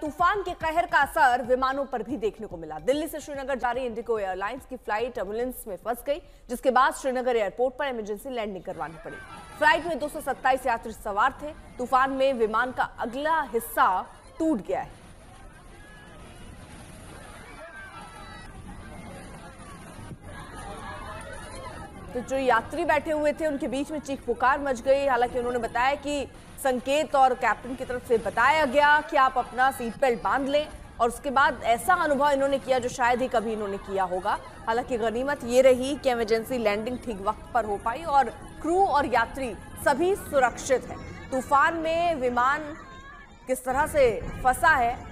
तूफान के कहर का असर विमानों पर भी देखने को मिला। दिल्ली से श्रीनगर जा रही इंडिगो एयरलाइंस की फ्लाइट टर्बुलेंस में फंस गई, जिसके बाद श्रीनगर एयरपोर्ट पर इमरजेंसी लैंडिंग करवानी पड़ी। फ्लाइट में 227 यात्री सवार थे। तूफान में विमान का अगला हिस्सा टूट गया है। तो जो यात्री बैठे हुए थे उनके बीच में चीख पुकार मच गई। हालांकि उन्होंने बताया कि संकेत और कैप्टन की तरफ से बताया गया कि आप अपना सीट बेल्ट बांध लें, और उसके बाद ऐसा अनुभव इन्होंने किया जो शायद ही कभी इन्होंने किया होगा। हालांकि गनीमत ये रही कि इमरजेंसी लैंडिंग ठीक वक्त पर हो पाई और क्रू और यात्री सभी सुरक्षित हैं। तूफान में विमान किस तरह से फंसा है,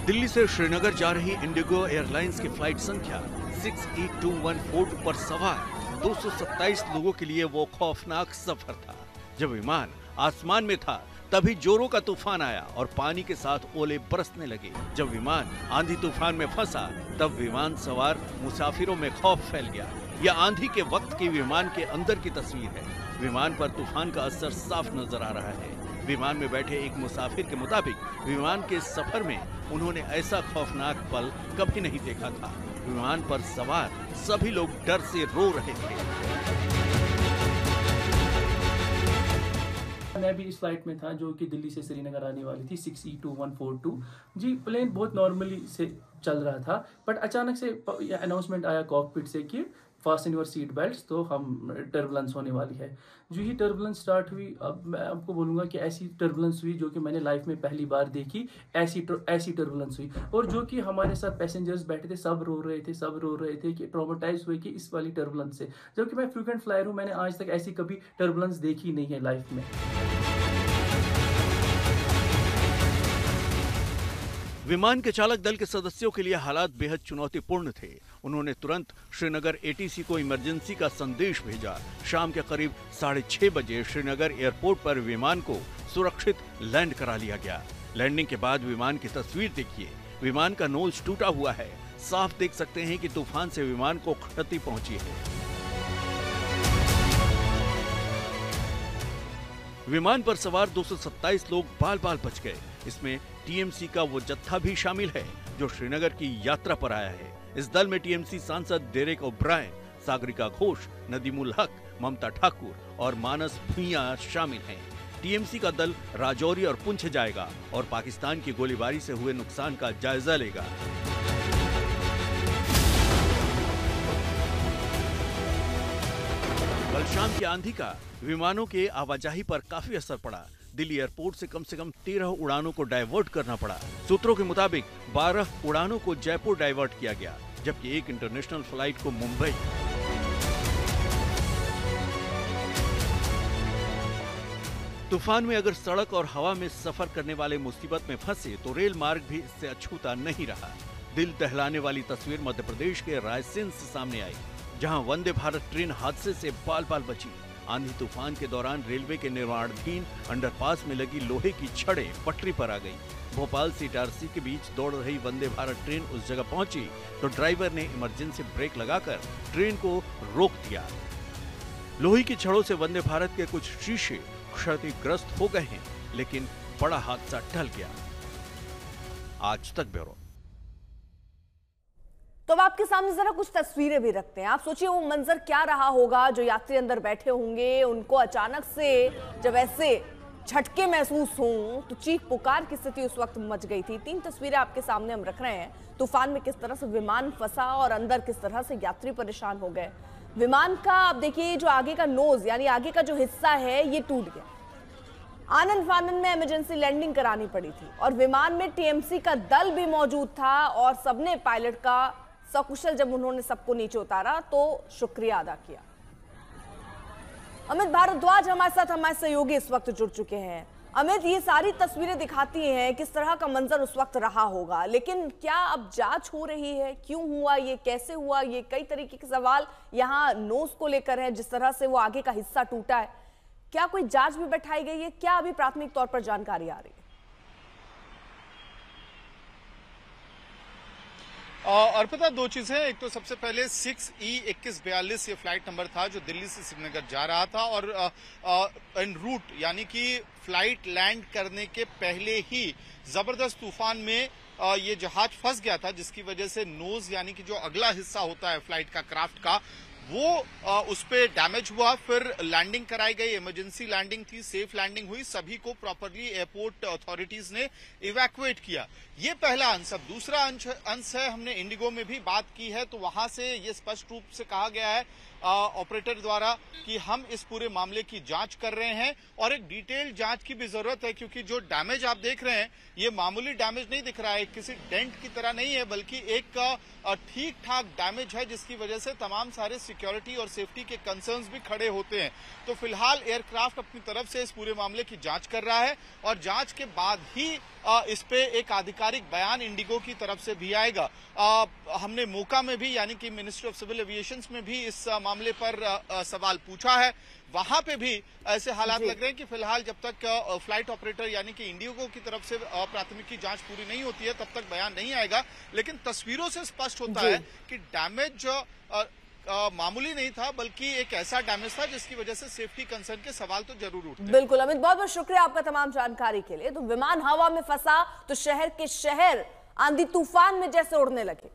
दिल्ली से श्रीनगर जा रही इंडिगो एयरलाइंस की फ्लाइट संख्या 6E2142 पर सवार 227 लोगों के लिए वो खौफनाक सफर था। जब विमान आसमान में था तभी जोरों का तूफान आया और पानी के साथ ओले बरसने लगे। जब विमान आंधी तूफान में फंसा तब विमान सवार मुसाफिरों में खौफ फैल गया। यह आंधी के वक्त की विमान के अंदर की तस्वीर है। विमान पर तूफान का असर साफ नजर आ रहा है। विमान में बैठे एक मुसाफिर के मुताबिक विमान के सफर में उन्होंने ऐसा खौफनाक पल कभी नहीं देखा था। विमान पर सवार सभी लोग डर से रो रहे थे। मैं भी इस फ्लाइट में था जो कि दिल्ली से श्रीनगर आने वाली थी 6E2142। जी, प्लेन बहुत नॉर्मली से चल रहा था, बट अचानक से अनाउंसमेंट आया कॉकपिट से कि fast in your seat belts, तो हम टर्बुलेंस होने वाली है। जो ही टर्बुलेंस स्टार्ट हुई, अब मैं आपको बोलूँगा कि ऐसी टर्बुलेंस हुई जो कि मैंने लाइफ में पहली बार देखी। ऐसी टर्बुलेंस हुई, और जो कि हमारे साथ पैसेंजर्स बैठे थे सब रो रहे थे कि ट्रॉमेटाइज हुए कि इस वाली टर्बुलेंस से। जबकि मैं फ्रीक्वेंट फ्लायर हूँ, मैंने आज तक ऐसी कभी टर्बुलेंस देखी नहीं है लाइफ में। विमान के चालक दल के सदस्यों के लिए हालात बेहद चुनौतीपूर्ण थे। उन्होंने तुरंत श्रीनगर एटीसी को इमरजेंसी का संदेश भेजा। शाम के करीब 6:30 बजे श्रीनगर एयरपोर्ट पर विमान को सुरक्षित लैंड करा लिया गया। लैंडिंग के बाद विमान की तस्वीर देखिए। विमान का नोज टूटा हुआ है। साफ देख सकते हैं कि तूफान से विमान को क्षति पहुंची है। विमान पर सवार 227 लोग बाल बाल बच गए। इसमें टीएमसी का वो जत्था भी शामिल है जो श्रीनगर की यात्रा पर आया है। इस दल में टीएमसी सांसद डेरेक ओब्रायन, सागरिका घोष, नदीमुल हक, ममता ठाकुर और मानस भुइयां शामिल हैं। टीएमसी का दल राजौरी और पुंछ जाएगा और पाकिस्तान की गोलीबारी से हुए नुकसान का जायजा लेगा। कल शाम की आंधी का विमानों के आवाजाही पर काफी असर पड़ा। दिल्ली एयरपोर्ट से कम 13 उड़ानों को डाइवर्ट करना पड़ा। सूत्रों के मुताबिक 12 उड़ानों को जयपुर डाइवर्ट किया गया, जबकि एक इंटरनेशनल फ्लाइट को मुंबई। तूफान में अगर सड़क और हवा में सफर करने वाले मुसीबत में फंसे तो रेल मार्ग भी इससे अछूता नहीं रहा। दिल दहलाने वाली तस्वीर मध्य प्रदेश के रायसेन से सामने आई, जहां वंदे भारत ट्रेन हादसे से बाल बाल बची। आंधी तूफान के दौरान रेलवे के निर्माणाधीन अंडरपास में लगी लोहे की छड़ें पटरी पर आ गई। भोपाल से इटारसी के बीच दौड़ रही वंदे भारत ट्रेन उस जगह पहुंची तो ड्राइवर ने इमरजेंसी ब्रेक लगाकर ट्रेन को रोक दिया। लोहे की छड़ों से वंदे भारत के कुछ शीशे क्षतिग्रस्त हो गए हैं, लेकिन बड़ा हादसा टल गया। आज तक ब्यूरो। तो अब आपके सामने जरा कुछ तस्वीरें भी रखते हैं। आप सोचिए वो मंजर क्या रहा होगा, जो यात्री अंदर बैठे होंगे उनको अचानक से जब ऐसे झटके महसूस हों तो चीख पुकार की स्थिति उस वक्त मच गई थी। 3 तस्वीरें आपके सामने हम रख रहे हैं। तूफान में किस तरह से विमान फंसा और अंदर किस तरह से यात्री परेशान हो गए। विमान का आप देखिए, जो आगे का नोज यानी आगे का जो हिस्सा है ये टूट गया। आनन फानन में इमरजेंसी लैंडिंग करानी पड़ी थी और विमान में टीएमसी का दल भी मौजूद था और सबने पायलट का सकुशल जब उन्होंने सबको नीचे उतारा तो शुक्रिया अदा किया। अमित भारद्वाज हमारे साथ, हमारे सहयोगी इस वक्त जुड़ चुके हैं। अमित, ये सारी तस्वीरें दिखाती हैं किस तरह का मंजर उस वक्त रहा होगा, लेकिन क्या अब जांच हो रही है? क्यों हुआ ये, कैसे हुआ ये? कई तरीके के सवाल यहाँ नोज को लेकर हैं, जिस तरह से वो आगे का हिस्सा टूटा है। क्या कोई जांच भी बैठाई गई है? क्या अभी प्राथमिक तौर पर जानकारी आ रही है? अर्पिता, 2 चीजें। एक तो सबसे पहले 6E2142 ये फ्लाइट नंबर था जो दिल्ली से श्रीनगर जा रहा था और एन रूट यानी कि फ्लाइट लैंड करने के पहले ही जबरदस्त तूफान में ये जहाज फंस गया था, जिसकी वजह से नोज यानी कि जो अगला हिस्सा होता है फ्लाइट का, क्राफ्ट का, वो उस पे डैमेज हुआ। फिर लैंडिंग कराई गई, इमरजेंसी लैंडिंग थी, सेफ लैंडिंग हुई, सभी को प्रॉपरली एयरपोर्ट अथॉरिटीज ने इवैक्यूएट किया। ये पहला अंश। अब दूसरा अंश है, हमने इंडिगो में भी बात की है तो वहां से ये स्पष्ट रूप से कहा गया है ऑपरेटर द्वारा कि हम इस पूरे मामले की जांच कर रहे हैं और एक डिटेल्ड जांच की भी जरूरत है, क्योंकि जो डैमेज आप देख रहे हैं ये मामूली डैमेज नहीं दिख रहा है, किसी डेंट की तरह नहीं है, बल्कि एक ठीक ठाक डैमेज है जिसकी वजह से तमाम सारे सिक्योरिटी और सेफ्टी के कंसर्न्स भी खड़े होते हैं। तो फिलहाल एयरक्राफ्ट अपनी तरफ से इस पूरे मामले की जांच कर रहा है और जांच के बाद ही इस पे एक आधिकारिक बयान इंडिगो की तरफ से भी आएगा। हमने मोका में भी यानी कि मिनिस्ट्री ऑफ सिविल एविएशन में भी इस मामले पर सवाल पूछा है। वहां पे भी ऐसे हालात लग रहे हैं कि फिलहाल जब तक फ्लाइट ऑपरेटर यानी कि इंडिगो की तरफ से प्राथमिक की जांच पूरी नहीं होती है तब तक बयान नहीं आएगा। लेकिन तस्वीरों से स्पष्ट होता है कि डैमेज मामूली नहीं था, बल्कि एक ऐसा डैमेज था जिसकी वजह से सेफ्टी कंसर्न के सवाल तो जरूर उठते हैं। बिल्कुल अमित, बहुत बहुत शुक्रिया आपका तमाम जानकारी के लिए। तो विमान हवा में फंसा तो शहर के शहर आंधी तूफान में जैसे उड़ने लगे।